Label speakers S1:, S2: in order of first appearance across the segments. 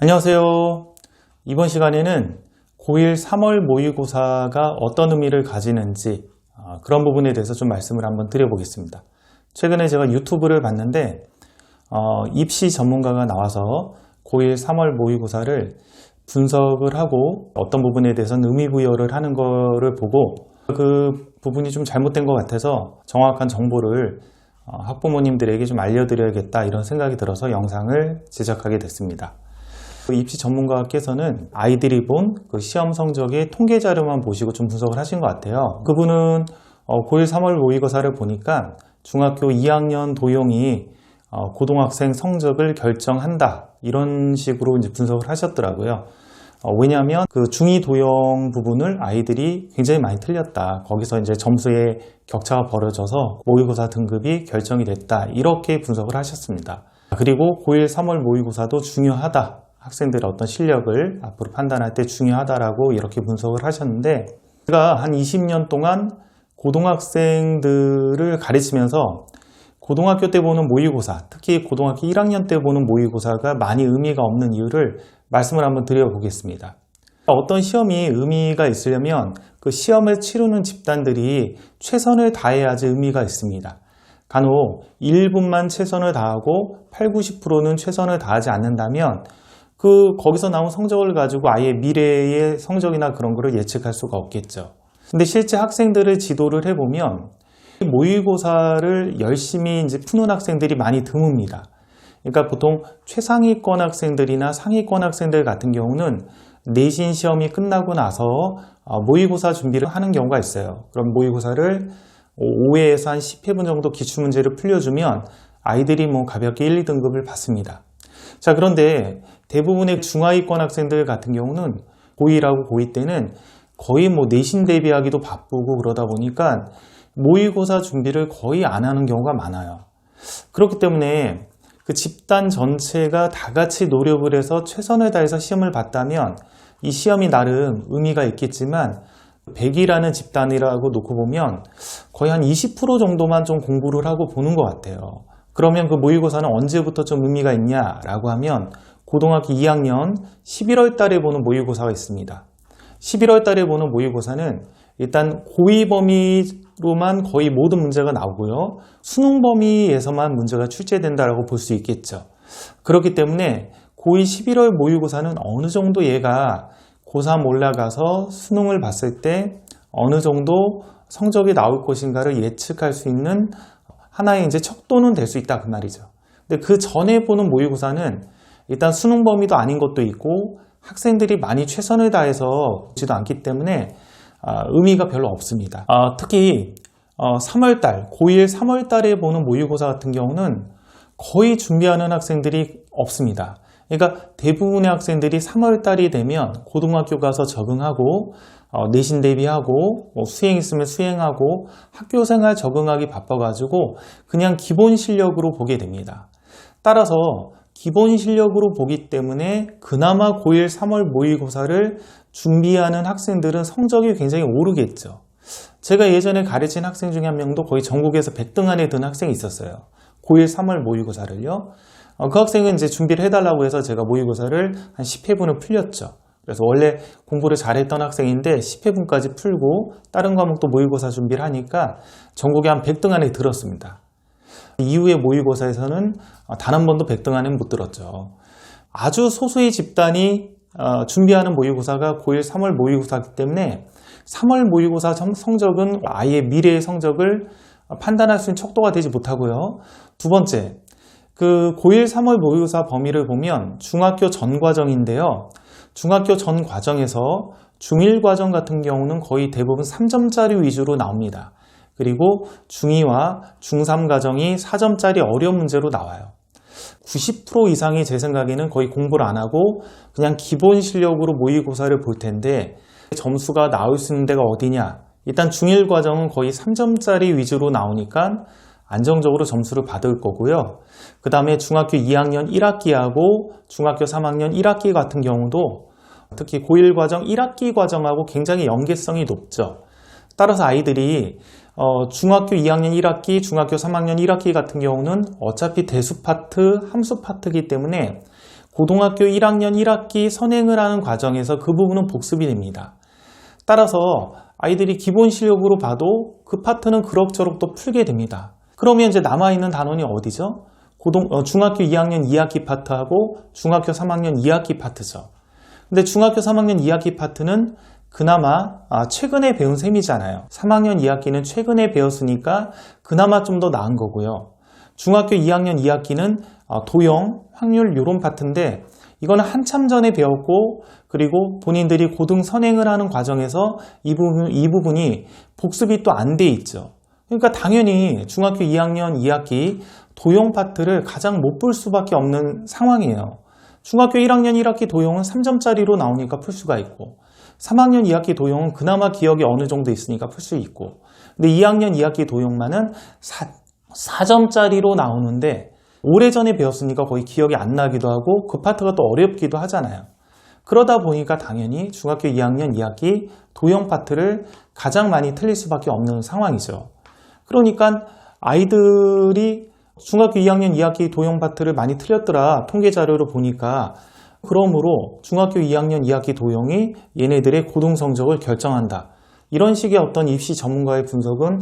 S1: 안녕하세요. 이번 시간에는 고1 3월 모의고사가 어떤 의미를 가지는지 그런 부분에 대해서 좀 말씀을 한번 드려보겠습니다. 최근에 제가 유튜브를 봤는데 입시 전문가가 나와서 고1 3월 모의고사를 분석을 하고 어떤 부분에 대해서는 의미부여를 하는 거를 보고 그 부분이 좀 잘못된 것 같아서 정확한 정보를 학부모님들에게 좀 알려드려야겠다 이런 생각이 들어서 영상을 제작하게 됐습니다. 입시 전문가께서는 아이들이 본 그 시험 성적의 통계 자료만 보시고 좀 분석을 하신 것 같아요. 그분은 고1 3월 모의고사를 보니까 중학교 2학년 도용이 고등학생 성적을 결정한다 이런 식으로 이제 분석을 하셨더라고요. 왜냐하면 그 중2 도형 부분을 아이들이 굉장히 많이 틀렸다. 거기서 이제 점수의 격차가 벌어져서 모의고사 등급이 결정이 됐다. 이렇게 분석을 하셨습니다. 그리고 고1 3월 모의고사도 중요하다. 학생들의 어떤 실력을 앞으로 판단할 때 중요하다라고 이렇게 분석을 하셨는데 제가 한 20년 동안 고등학생들을 가르치면서 고등학교 때 보는 모의고사, 특히 고등학교 1학년 때 보는 모의고사가 많이 의미가 없는 이유를 말씀을 한번 드려보겠습니다. 어떤 시험이 의미가 있으려면 그 시험을 치르는 집단들이 최선을 다해야지 의미가 있습니다. 간혹 일부만 최선을 다하고 8, 90%는 최선을 다하지 않는다면 거기서 나온 성적을 가지고 아예 미래의 성적이나 그런 거를 예측할 수가 없겠죠. 근데 실제 학생들을 지도를 해보면 모의고사를 열심히 이제 푸는 학생들이 많이 드뭅니다. 그러니까 보통 최상위권 학생들이나 상위권 학생들 같은 경우는 내신 시험이 끝나고 나서 모의고사 준비를 하는 경우가 있어요. 그럼 모의고사를 5회에서 한 10회분 정도 기출문제를 풀려주면 아이들이 가볍게 1, 2등급을 받습니다. 자, 그런데 대부분의 중하위권 학생들 같은 경우는 고1하고 고2 때는 거의 내신 대비하기도 바쁘고 그러다 보니까 모의고사 준비를 거의 안 하는 경우가 많아요. 그렇기 때문에 그 집단 전체가 다 같이 노력을 해서 최선을 다해서 시험을 봤다면 이 시험이 나름 의미가 있겠지만 100이라는 집단이라고 놓고 보면 거의 한 20% 정도만 좀 공부를 하고 보는 것 같아요. 그러면 그 모의고사는 언제부터 좀 의미가 있냐라고 하면 고등학교 2학년 11월 달에 보는 모의고사가 있습니다. 11월 달에 보는 모의고사는 일단 고의 범위로만 거의 모든 문제가 나오고요. 수능 범위에서만 문제가 출제된다라고 볼 수 있겠죠. 그렇기 때문에 고2 11월 모의고사는 어느 정도 얘가 고3 올라가서 수능을 봤을 때 어느 정도 성적이 나올 것인가를 예측할 수 있는 하나의 이제 척도는 될 수 있다 그 말이죠. 근데 그 전에 보는 모의고사는 일단 수능 범위도 아닌 것도 있고 학생들이 많이 최선을 다해서 보지도 않기 때문에 의미가 별로 없습니다. 특히 3월달, 고1 3월달에 보는 모의고사 같은 경우는 거의 준비하는 학생들이 없습니다. 그러니까 대부분의 학생들이 3월달이 되면 고등학교 가서 적응하고 내신 대비하고 수행 있으면 수행하고 학교생활 적응하기 바빠가지고 그냥 기본 실력으로 보게 됩니다. 따라서 기본 실력으로 보기 때문에 그나마 고1 3월 모의고사를 준비하는 학생들은 성적이 굉장히 오르겠죠. 제가 예전에 가르친 학생 중에 한 명도 거의 전국에서 100등 안에 든 학생이 있었어요. 고1 3월 모의고사를요. 그 학생은 이제 준비를 해달라고 해서 제가 모의고사를 한 10회분을 풀렸죠. 그래서 원래 공부를 잘했던 학생인데 10회분까지 풀고 다른 과목도 모의고사 준비를 하니까 전국에 한 100등 안에 들었습니다. 이후에 모의고사에서는 단 한 번도 100등 안에 못 들었죠. 아주 소수의 집단이 준비하는 모의고사가 고1 3월 모의고사이기 때문에 3월 모의고사 성적은 아예 미래의 성적을 판단할 수 있는 척도가 되지 못하고요. 두 번째, 그 고1 3월 모의고사 범위를 보면 중학교 전 과정인데요. 중학교 전 과정에서 중1 과정 같은 경우는 거의 대부분 3점짜리 위주로 나옵니다. 그리고 중2와 중3 과정이 4점짜리 어려운 문제로 나와요. 90% 이상이 제 생각에는 거의 공부를 안 하고 그냥 기본 실력으로 모의고사를 볼 텐데 점수가 나올 수 있는 데가 어디냐? 일단 중1 과정은 거의 3점짜리 위주로 나오니까 안정적으로 점수를 받을 거고요. 그 다음에 중학교 2학년 1학기하고 중학교 3학년 1학기 같은 경우도 특히 고1 과정 1학기 과정하고 굉장히 연계성이 높죠. 따라서 아이들이 중학교 2학년 1학기, 중학교 3학년 1학기 같은 경우는 어차피 대수 파트, 함수 파트이기 때문에 고등학교 1학년 1학기 선행을 하는 과정에서 그 부분은 복습이 됩니다. 따라서 아이들이 기본 실력으로 봐도 그 파트는 그럭저럭 또 풀게 됩니다. 그러면 이제 남아있는 단원이 어디죠? 중학교 2학년 2학기 파트하고 중학교 3학년 2학기 파트죠. 근데 중학교 3학년 2학기 파트는 그나마 최근에 배운 셈이잖아요. 3학년 2학기는 최근에 배웠으니까 그나마 좀 더 나은 거고요. 중학교 2학년 2학기는 도형, 확률 이런 파트인데 이거는 한참 전에 배웠고 그리고 본인들이 고등 선행을 하는 과정에서 이 부분이 복습이 또 안 돼 있죠. 그러니까 당연히 중학교 2학년 2학기 도형 파트를 가장 못 볼 수밖에 없는 상황이에요. 중학교 1학년 1학기 도형은 3점짜리로 나오니까 풀 수가 있고 3학년 2학기 도형은 그나마 기억이 어느 정도 있으니까 풀 수 있고 근데 2학년 2학기 도형만은 4점짜리로 나오는데 오래전에 배웠으니까 거의 기억이 안 나기도 하고 그 파트가 또 어렵기도 하잖아요. 그러다 보니까 당연히 중학교 2학년 2학기 도형 파트를 가장 많이 틀릴 수밖에 없는 상황이죠. 그러니까 아이들이 중학교 2학년 2학기 도형 파트를 많이 틀렸더라 통계 자료를 보니까 그러므로 중학교 2학년 2학기 도형이 얘네들의 고등 성적을 결정한다. 이런 식의 어떤 입시 전문가의 분석은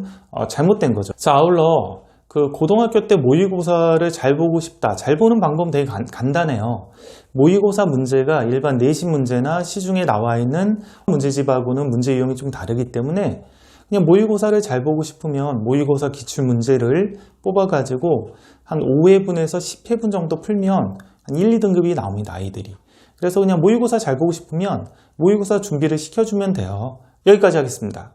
S1: 잘못된 거죠. 자, 아울러 그 고등학교 때 모의고사를 잘 보고 싶다. 잘 보는 방법은 되게 간단해요. 모의고사 문제가 일반 내신 문제나 시중에 나와 있는 문제집하고는 문제 유형이 좀 다르기 때문에 그냥 모의고사를 잘 보고 싶으면 모의고사 기출 문제를 뽑아가지고 한 5회분에서 10회분 정도 풀면 한 1, 2등급이 나옵니다, 아이들이. 그래서 그냥 모의고사 잘 보고 싶으면 모의고사 준비를 시켜주면 돼요. 여기까지 하겠습니다.